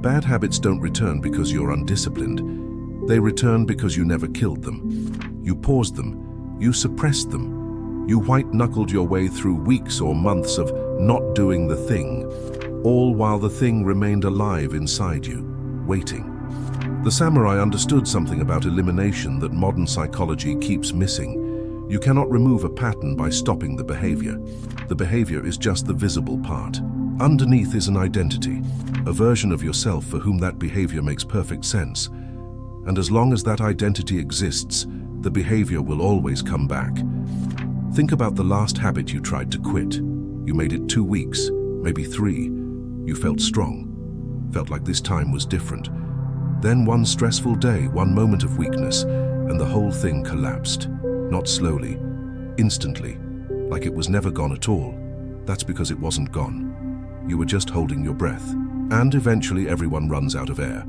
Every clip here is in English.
Bad habits don't return because you're undisciplined. They return because you never killed them. You paused them. You suppressed them. You white-knuckled your way through weeks or months of not doing the thing, all while the thing remained alive inside you, waiting. The samurai understood something about elimination that modern psychology keeps missing. You cannot remove a pattern by stopping the behavior. The behavior is just the visible part. Underneath is an identity, a version of yourself for whom that behavior makes perfect sense. And as long as that identity exists, the behavior will always come back. Think about the last habit you tried to quit. You made it 2 weeks, maybe 3. You felt strong, felt like this time was different. Then one stressful day, one moment of weakness, and the whole thing collapsed. Not slowly, instantly, like it was never gone at all. That's because it wasn't gone. You were just holding your breath. And eventually everyone runs out of air.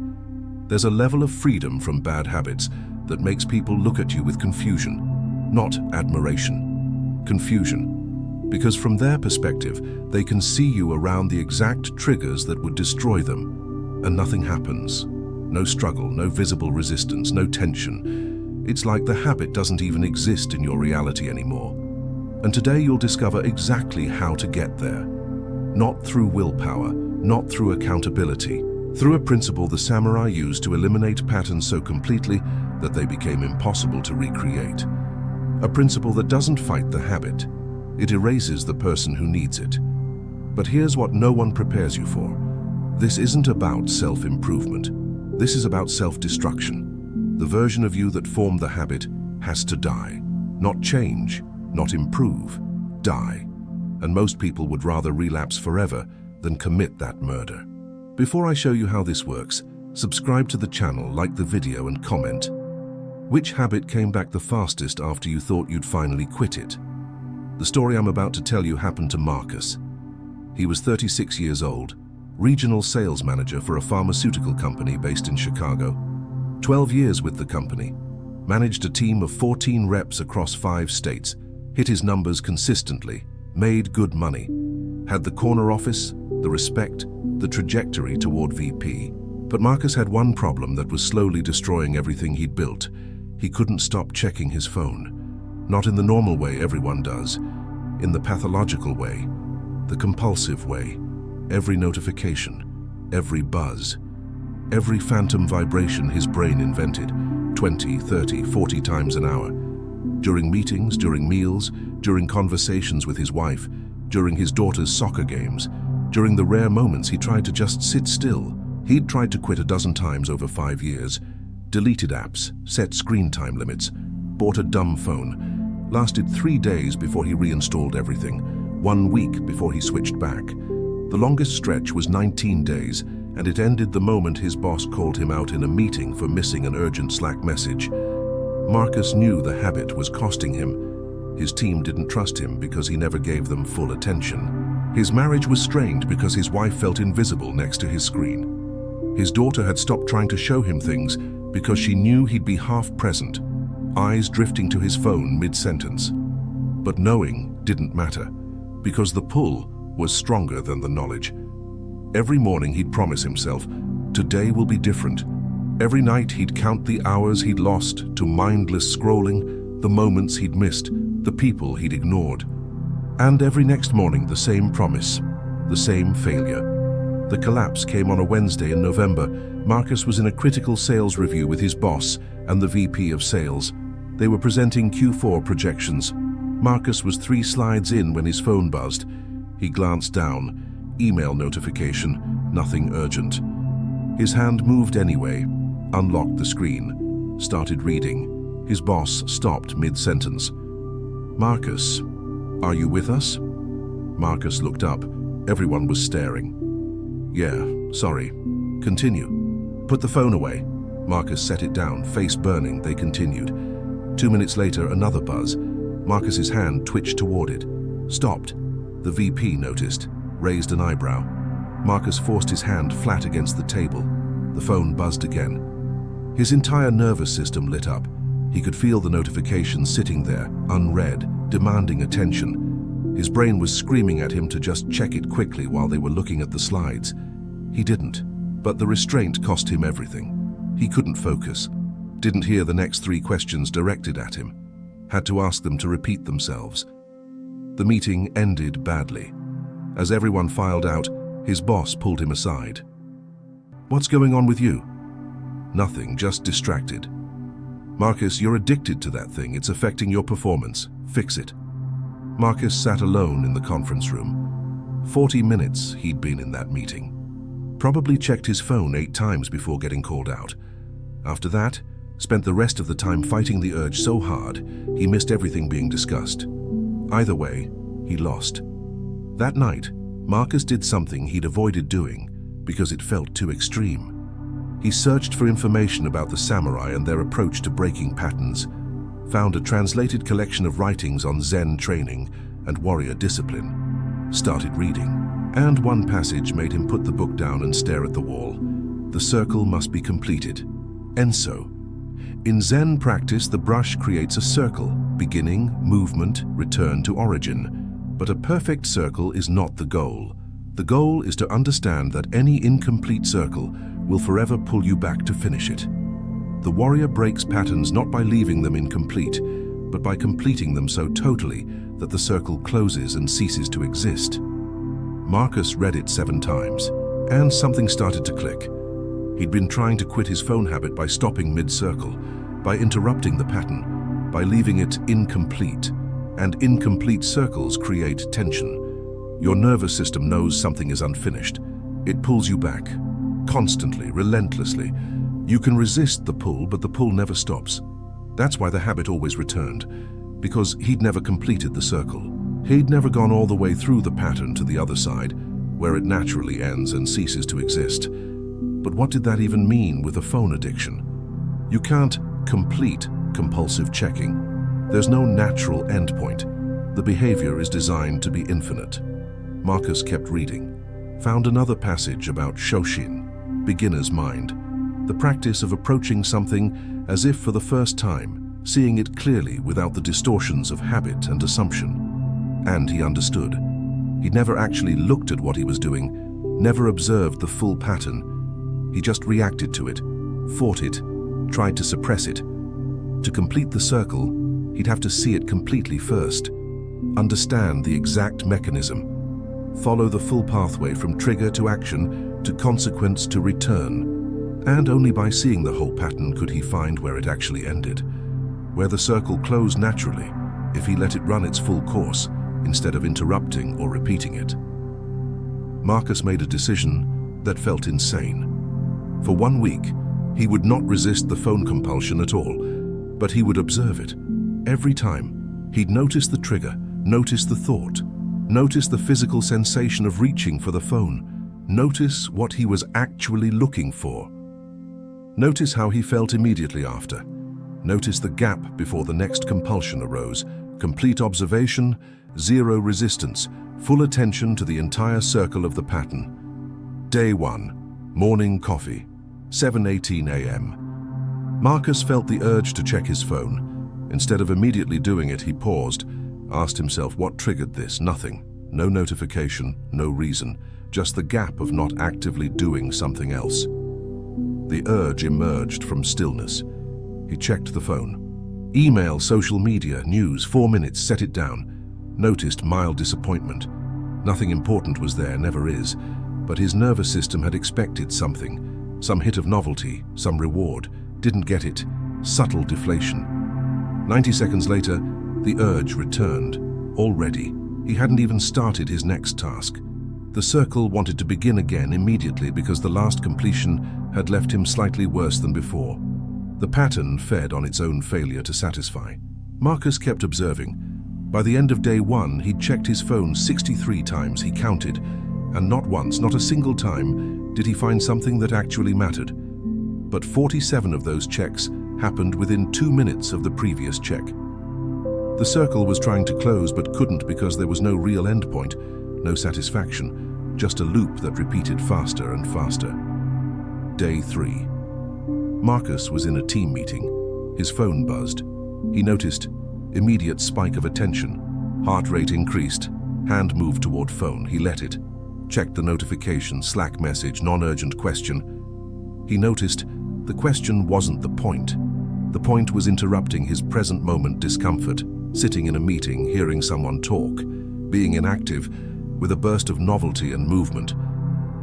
There's a level of freedom from bad habits that makes people look at you with confusion, not admiration. Confusion. Because from their perspective, they can see you around the exact triggers that would destroy them, and nothing happens. No struggle, no visible resistance, no tension. It's like the habit doesn't even exist in your reality anymore. And today you'll discover exactly how to get there. Not through willpower, not through accountability, through a principle the samurai used to eliminate patterns so completely that they became impossible to recreate. A principle that doesn't fight the habit. It erases the person who needs it. But here's what no one prepares you for. This isn't about self-improvement. This is about self-destruction. The version of you that formed the habit has to die. Not change, not improve, die. And most people would rather relapse forever than commit that murder. Before I show you how this works, subscribe to the channel, like the video and comment. Which habit came back the fastest after you thought you'd finally quit it? The story I'm about to tell you happened to Marcus. He was 36 years old, regional sales manager for a pharmaceutical company based in Chicago. 12 years with the company, managed a team of 14 reps across 5 states, hit his numbers consistently, made good money, had the corner office, the respect, the trajectory toward VP. But Marcus had one problem that was slowly destroying everything he'd built. He couldn't stop checking his phone. Not in the normal way everyone does, in the pathological way, the compulsive way. Every notification, every buzz, every phantom vibration his brain invented, 20, 30, 40 times an hour. During meetings, during meals, during conversations with his wife, during his daughter's soccer games, during the rare moments he tried to just sit still. He'd tried to quit a dozen times over 5 years, deleted apps, set screen time limits, bought a dumb phone, lasted 3 days before he reinstalled everything, 1 week before he switched back. The longest stretch was 19 days, and it ended the moment his boss called him out in a meeting for missing an urgent Slack message. Marcus knew the habit was costing him. His team didn't trust him because he never gave them full attention. His marriage was strained because his wife felt invisible next to his screen. His daughter had stopped trying to show him things because she knew he'd be half present, eyes drifting to his phone mid-sentence. But knowing didn't matter, because the pull was stronger than the knowledge. Every morning he'd promise himself, today will be different. Every night he'd count the hours he'd lost to mindless scrolling, the moments he'd missed, the people he'd ignored. And every next morning the same promise, the same failure. The collapse came on a Wednesday in November. Marcus was in a critical sales review with his boss and the VP of sales. They were presenting Q4 projections. Marcus was 3 slides in when his phone buzzed. He glanced down. Email notification, nothing urgent. His hand moved anyway, unlocked the screen, started reading. His boss stopped mid-sentence. "Marcus, are you with us?" Marcus looked up. Everyone was staring. "Yeah, sorry. Continue." "Put the phone away." Marcus set it down, face burning. They continued. 2 minutes later, another buzz. Marcus's hand twitched toward it. Stopped. The VP noticed, raised an eyebrow. Marcus forced his hand flat against the table. The phone buzzed again. His entire nervous system lit up. He could feel the notification sitting there, unread, demanding attention. His brain was screaming at him to just check it quickly while they were looking at the slides. He didn't. But the restraint cost him everything. He couldn't focus, didn't hear the next 3 questions directed at him, had to ask them to repeat themselves. The meeting ended badly. As everyone filed out, his boss pulled him aside. "What's going on with you?" "Nothing, just distracted." "Marcus, you're addicted to that thing. It's affecting your performance. Fix it." Marcus sat alone in the conference room. 40 minutes he'd been in that meeting. Probably checked his phone 8 times before getting called out. After that, spent the rest of the time fighting the urge so hard, he missed everything being discussed. Either way, he lost. That night, Marcus did something he'd avoided doing because it felt too extreme. He searched for information about the samurai and their approach to breaking patterns, found a translated collection of writings on Zen training and warrior discipline, started reading, and one passage made him put the book down and stare at the wall. The circle must be completed. Enso. In Zen practice, the brush creates a circle, beginning, movement, return to origin. But a perfect circle is not the goal. The goal is to understand that any incomplete circle will forever pull you back to finish it. The warrior breaks patterns not by leaving them incomplete, but by completing them so totally that the circle closes and ceases to exist. Marcus read it 7 times, and something started to click. He'd been trying to quit his phone habit by stopping mid-circle, by interrupting the pattern, by leaving it incomplete. And incomplete circles create tension. Your nervous system knows something is unfinished. It pulls you back, constantly, relentlessly. You can resist the pull, but the pull never stops. That's why the habit always returned, because he'd never completed the circle. He'd never gone all the way through the pattern to the other side, where it naturally ends and ceases to exist. But what did that even mean with a phone addiction? You can't complete compulsive checking. There's no natural endpoint. The behavior is designed to be infinite. Marcus kept reading, found another passage about Shoshin, beginner's mind, the practice of approaching something as if for the first time, seeing it clearly without the distortions of habit and assumption. And he understood. He'd never actually looked at what he was doing, never observed the full pattern. He just reacted to it, fought it, tried to suppress it. To complete the circle, he'd have to see it completely first, understand the exact mechanism, follow the full pathway from trigger to action to consequence to return. And only by seeing the whole pattern could he find where it actually ended, where the circle closed naturally if he let it run its full course instead of interrupting or repeating it. Marcus made a decision that felt insane. For 1 week, he would not resist the phone compulsion at all, but he would observe it. Every time, he'd notice the trigger, notice the thought, notice the physical sensation of reaching for the phone, notice what he was actually looking for. Notice how he felt immediately after. Notice the gap before the next compulsion arose. Complete observation, zero resistance, full attention to the entire circle of the pattern. Day 1, morning coffee, 7:18 a.m. Marcus felt the urge to check his phone. Instead of immediately doing it, he paused, asked himself what triggered this. Nothing. No notification, no reason, just the gap of not actively doing something else. The urge emerged from stillness. He checked the phone. Email, social media, news, 4 minutes, set it down. Noticed mild disappointment. Nothing important was there, never is, but his nervous system had expected something, some hit of novelty, some reward. Didn't get it. Subtle deflation. 90 seconds later, the urge returned. Already, he hadn't even started his next task. The circle wanted to begin again immediately because the last completion had left him slightly worse than before. The pattern fed on its own failure to satisfy. Marcus kept observing. By the end of day 1, he'd checked his phone 63 times, he counted, and not once, not a single time, did he find something that actually mattered. But 47 of those checks happened within 2 minutes of the previous check. The circle was trying to close but couldn't because there was no real endpoint, no satisfaction, just a loop that repeated faster and faster. Day 3. Marcus was in a team meeting. His phone buzzed. He noticed immediate spike of attention. Heart rate increased. Hand moved toward phone. He let it. Checked the notification, Slack message, non-urgent question. He noticed the question wasn't the point. The point was interrupting his present moment discomfort, sitting in a meeting, hearing someone talk, being inactive, with a burst of novelty and movement.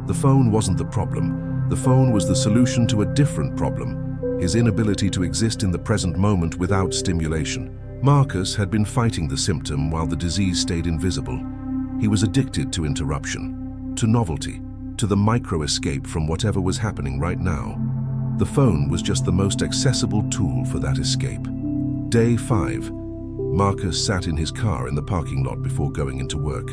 The phone wasn't the problem. The phone was the solution to a different problem, his inability to exist in the present moment without stimulation. Marcus had been fighting the symptom while the disease stayed invisible. He was addicted to interruption, to novelty, to the micro-escape from whatever was happening right now. The phone was just the most accessible tool for that escape. Day 5. Marcus sat in his car in the parking lot before going into work.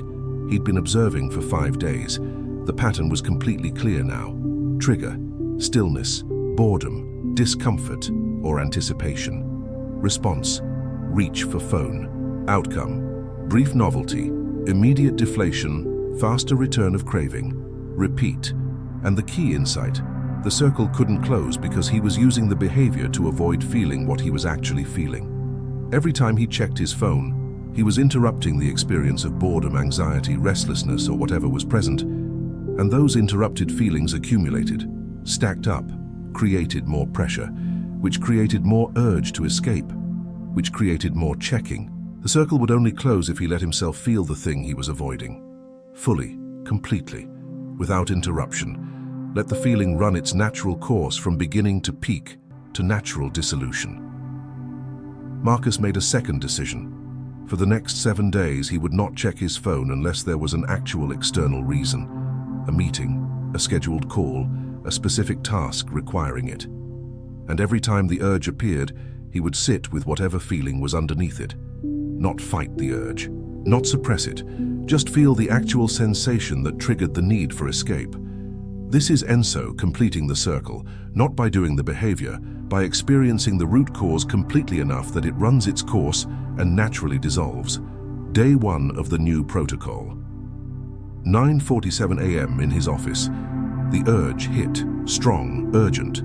He'd been observing for 5 days. The pattern was completely clear now. Trigger, stillness, boredom, discomfort, or anticipation. Response, reach for phone. Outcome, brief novelty, immediate deflation, faster return of craving. Repeat. And the key insight, the circle couldn't close because he was using the behavior to avoid feeling what he was actually feeling. Every time he checked his phone, he was interrupting the experience of boredom, anxiety, restlessness, or whatever was present. And those interrupted feelings accumulated, stacked up, created more pressure, which created more urge to escape, which created more checking. The circle would only close if he let himself feel the thing he was avoiding. Fully, completely, without interruption. Let the feeling run its natural course from beginning to peak to natural dissolution. Marcus made a second decision. For the next 7 days, he would not check his phone unless there was an actual external reason. A meeting, a scheduled call, a specific task requiring it. And every time the urge appeared, he would sit with whatever feeling was underneath it. Not fight the urge, not suppress it, just feel the actual sensation that triggered the need for escape. This is Enso completing the circle, not by doing the behavior, by experiencing the root cause completely enough that it runs its course and naturally dissolves. Day 1 of the new protocol. 9:47 a.m. in his office. The urge hit, strong, urgent.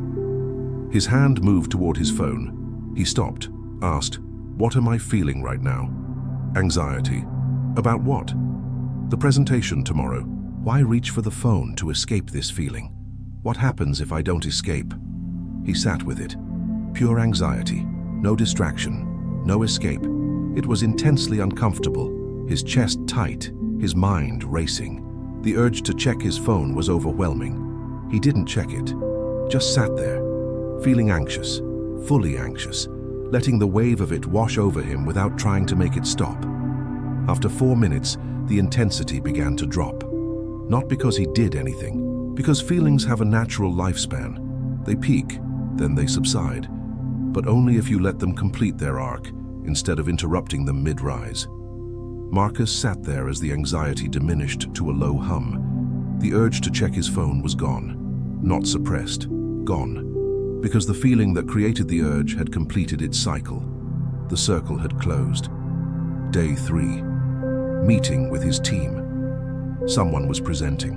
His hand moved toward his phone. He stopped, asked, "What am I feeling right now?" Anxiety. About what? The presentation tomorrow. Why reach for the phone to escape this feeling? What happens if I don't escape? He sat with it. Pure anxiety, no distraction, no escape. It was intensely uncomfortable, his chest tight, his mind racing. The urge to check his phone was overwhelming. He didn't check it, just sat there, feeling anxious, fully anxious, letting the wave of it wash over him without trying to make it stop. After 4 minutes, the intensity began to drop. Not because he did anything, because feelings have a natural lifespan. They peak, then they subside, but only if you let them complete their arc, instead of interrupting them mid-rise. Marcus sat there as the anxiety diminished to a low hum. The urge to check his phone was gone, not suppressed, gone, because the feeling that created the urge had completed its cycle. The circle had closed. Day 3. Meeting with his team. Someone was presenting.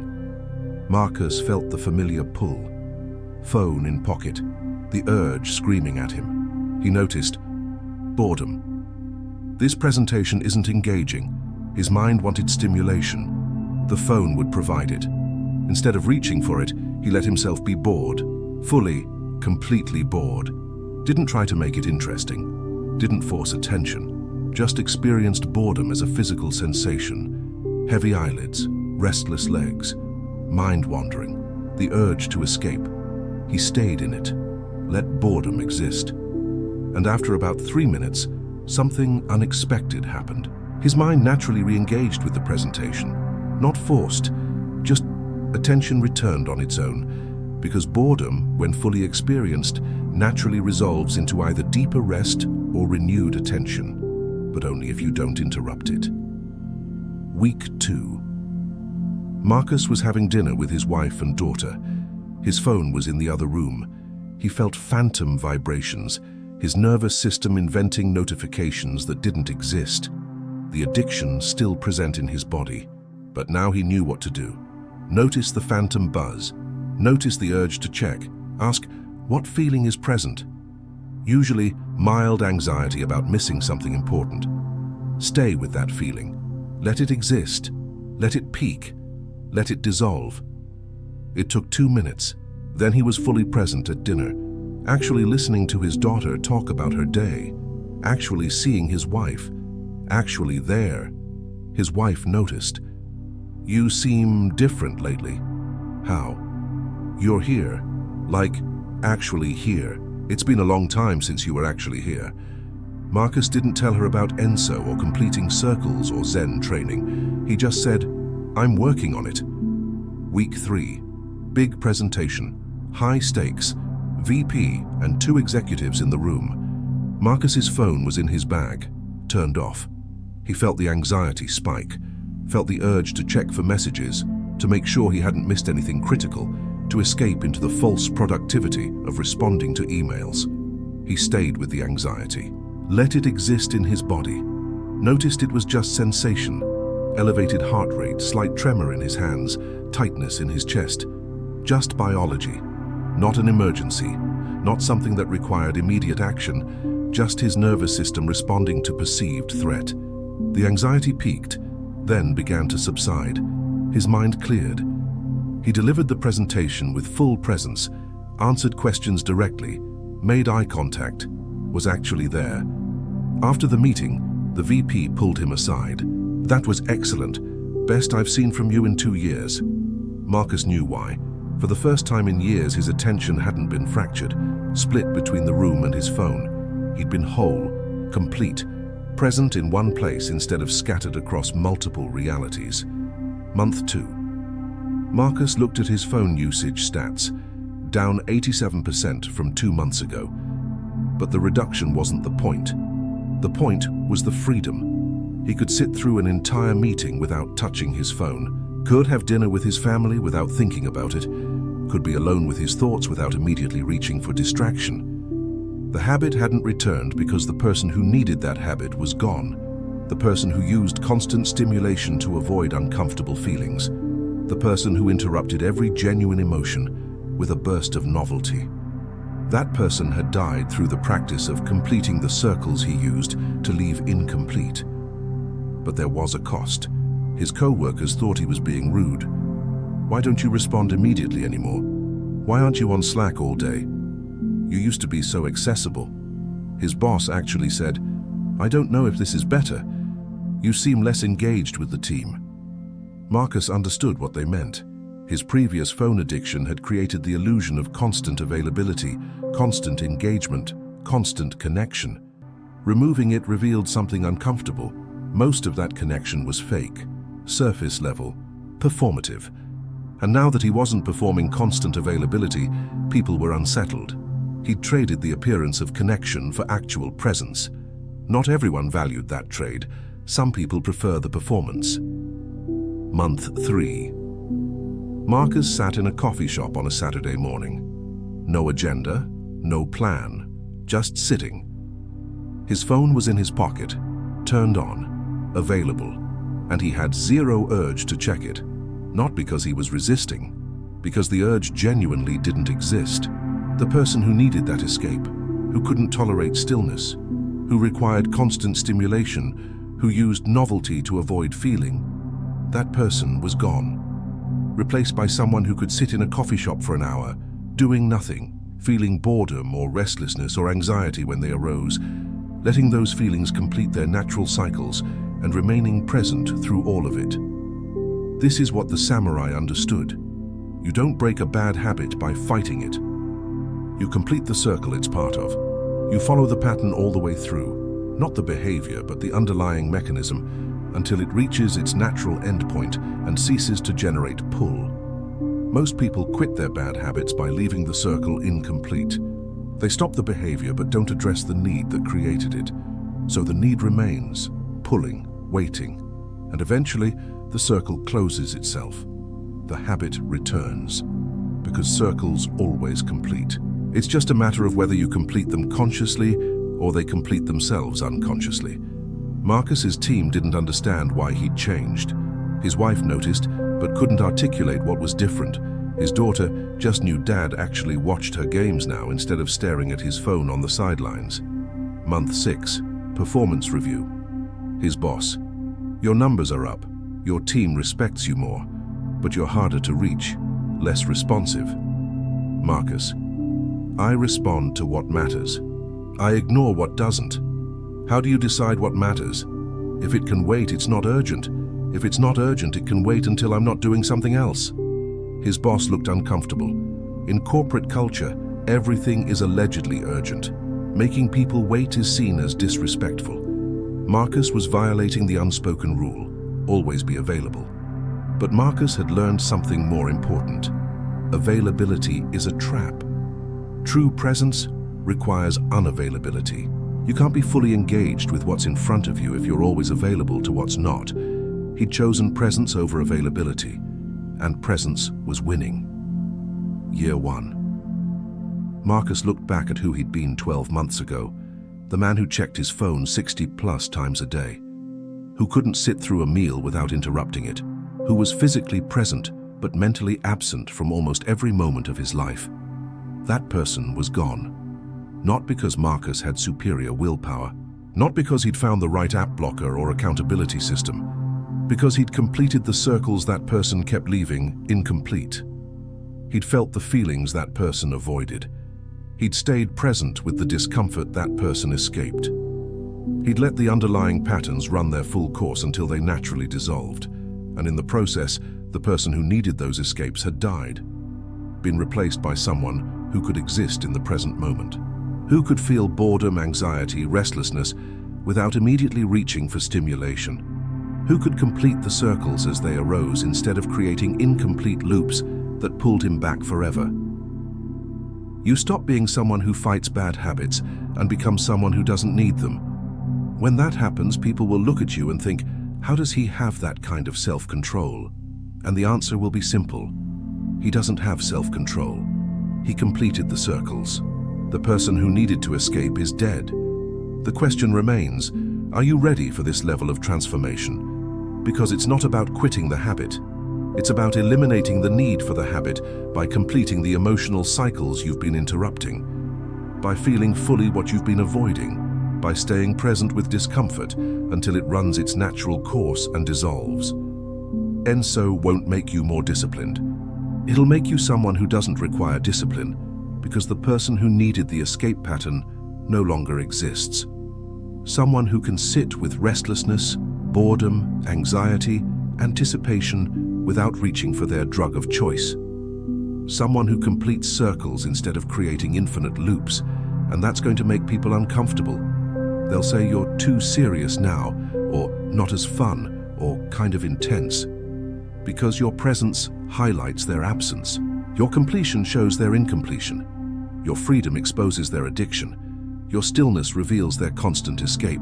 Marcus felt the familiar pull. Phone in pocket, the urge screaming at him. He noticed boredom. This presentation isn't engaging. His mind wanted stimulation. The phone would provide it. Instead of reaching for it, he let himself be bored. Fully, completely bored. Didn't try to make it interesting. Didn't force attention. Just experienced boredom as a physical sensation. Heavy eyelids, restless legs, mind wandering, the urge to escape. He stayed in it. Let boredom exist. And after about 3 minutes, something unexpected happened. His mind naturally re-engaged with the presentation. Not forced, just attention returned on its own, because boredom, when fully experienced, naturally resolves into either deeper rest or renewed attention, but only if you don't interrupt it. Week 2. Marcus was having dinner with his wife and daughter. His phone was in the other room. He felt phantom vibrations, his nervous system inventing notifications that didn't exist. The addiction still present in his body, but now he knew what to do. Notice the phantom buzz. Notice the urge to check. Ask, what feeling is present? Usually, mild anxiety about missing something important. Stay with that feeling. Let it exist. Let it peak. Let it dissolve. It took 2 minutes. Then he was fully present at dinner, actually listening to his daughter talk about her day, actually seeing his wife, actually there. His wife noticed. "You seem different lately." "How?" "You're here. Like, actually here. It's been a long time since you were actually here." Marcus didn't tell her about ENSO or completing circles or Zen training. He just said, "I'm working on it." Week 3. Big presentation. High stakes. VP and 2 executives in the room. Marcus's phone was in his bag, turned off. He felt the anxiety spike, felt the urge to check for messages, to make sure he hadn't missed anything critical, to escape into the false productivity of responding to emails. He stayed with the anxiety, let it exist in his body, noticed it was just sensation, elevated heart rate, slight tremor in his hands, tightness in his chest. Just biology, not an emergency, not something that required immediate action, just his nervous system responding to perceived threat. The anxiety peaked, then began to subside. His mind cleared. He delivered the presentation with full presence, answered questions directly, made eye contact, was actually there. After the meeting, the VP pulled him aside. "That was excellent. Best I've seen from you in 2 years." Marcus knew why. For the first time in years, his attention hadn't been fractured, split between the room and his phone. He'd been whole, complete, present in one place instead of scattered across multiple realities. Month 2. Marcus looked at his phone usage stats, down 87% from 2 months ago. But the reduction wasn't the point. The point was the freedom. He could sit through an entire meeting without touching his phone, could have dinner with his family without thinking about it, could be alone with his thoughts without immediately reaching for distraction. The habit hadn't returned because the person who needed that habit was gone. The person who used constant stimulation to avoid uncomfortable feelings. The person who interrupted every genuine emotion with a burst of novelty. That person had died through the practice of completing the circles he used to leave incomplete. But there was a cost. His co-workers thought he was being rude. "Why don't you respond immediately anymore? Why aren't you on Slack all day? You used to be so accessible." His boss actually said, "I don't know if this is better. You seem less engaged with the team." Marcus understood what they meant. His previous phone addiction had created the illusion of constant availability, constant engagement, constant connection. Removing it revealed something uncomfortable. Most of that connection was fake, surface level, performative. And now that he wasn't performing constant availability, people were unsettled. He'd traded the appearance of connection for actual presence. Not everyone valued that trade. Some people prefer the performance. Month 3. Marcus sat in a coffee shop on a Saturday morning. No agenda, no plan, just sitting. His phone was in his pocket, turned on, available, and he had zero urge to check it. Not because he was resisting, because the urge genuinely didn't exist. The person who needed that escape, who couldn't tolerate stillness, who required constant stimulation, who used novelty to avoid feeling, that person was gone. Replaced by someone who could sit in a coffee shop for an hour, doing nothing, feeling boredom or restlessness or anxiety when they arose, letting those feelings complete their natural cycles and remaining present through all of it. This is what the samurai understood. You don't break a bad habit by fighting it. You complete the circle it's part of. You follow the pattern all the way through, not the behavior, but the underlying mechanism, until it reaches its natural endpoint and ceases to generate pull. Most people quit their bad habits by leaving the circle incomplete. They stop the behavior but don't address the need that created it. So the need remains, pulling, waiting, and eventually the circle closes itself. The habit returns, because circles always complete. It's just a matter of whether you complete them consciously or they complete themselves unconsciously. Marcus's team didn't understand why he'd changed. His wife noticed, but couldn't articulate what was different. His daughter just knew Dad actually watched her games now instead of staring at his phone on the sidelines. Month 6, performance review. His boss. Your numbers are up. Your team respects you more, but you're harder to reach, less responsive. Marcus, I respond to what matters. I ignore what doesn't. How do you decide what matters? If it can wait, it's not urgent. If it's not urgent, it can wait until I'm not doing something else. His boss looked uncomfortable. In corporate culture, everything is allegedly urgent. Making people wait is seen as disrespectful. Marcus was violating the unspoken rule, always be available. But Marcus had learned something more important. Availability is a trap. True presence requires unavailability. You can't be fully engaged with what's in front of you if you're always available to what's not. He'd chosen presence over availability, and presence was winning. Year 1. Marcus looked back at who he'd been 12 months ago, the man who checked his phone 60+ times a day, who couldn't sit through a meal without interrupting it, who was physically present but mentally absent from almost every moment of his life. That person was gone. Not because Marcus had superior willpower, not because he'd found the right app blocker or accountability system, because he'd completed the circles that person kept leaving incomplete. He'd felt the feelings that person avoided. He'd stayed present with the discomfort that person escaped. He'd let the underlying patterns run their full course until they naturally dissolved, and in the process, the person who needed those escapes had died, been replaced by someone who could exist in the present moment, who could feel boredom, anxiety, restlessness without immediately reaching for stimulation, who could complete the circles as they arose instead of creating incomplete loops that pulled him back forever. You stop being someone who fights bad habits and become someone who doesn't need them. When that happens, people will look at you and think, how does he have that kind of self-control? And the answer will be simple. He doesn't have self-control. He completed the circles. The person who needed to escape is dead. The question remains, are you ready for this level of transformation? Because it's not about quitting the habit. It's about eliminating the need for the habit by completing the emotional cycles you've been interrupting, by feeling fully what you've been avoiding, by staying present with discomfort until it runs its natural course and dissolves. ENSO won't make you more disciplined. It'll make you someone who doesn't require discipline, because the person who needed the escape pattern no longer exists. Someone who can sit with restlessness, boredom, anxiety, anticipation without reaching for their drug of choice. Someone who completes circles instead of creating infinite loops, and that's going to make people uncomfortable. They'll say you're too serious now, or not as fun, or kind of intense. Because your presence highlights their absence. Your completion shows their incompletion. Your freedom exposes their addiction. Your stillness reveals their constant escape.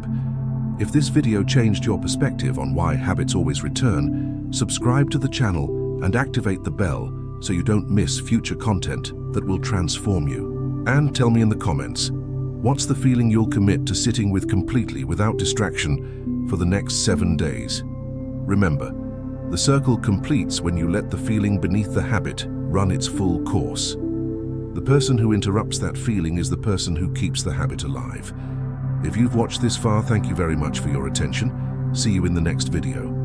If this video changed your perspective on why habits always return, subscribe to the channel and activate the bell so you don't miss future content that will transform you. And tell me in the comments, what's the feeling you'll commit to sitting with completely without distraction for the next 7 days? Remember, the circle completes when you let the feeling beneath the habit run its full course. The person who interrupts that feeling is the person who keeps the habit alive. If you've watched this far, thank you very much for your attention. See you in the next video.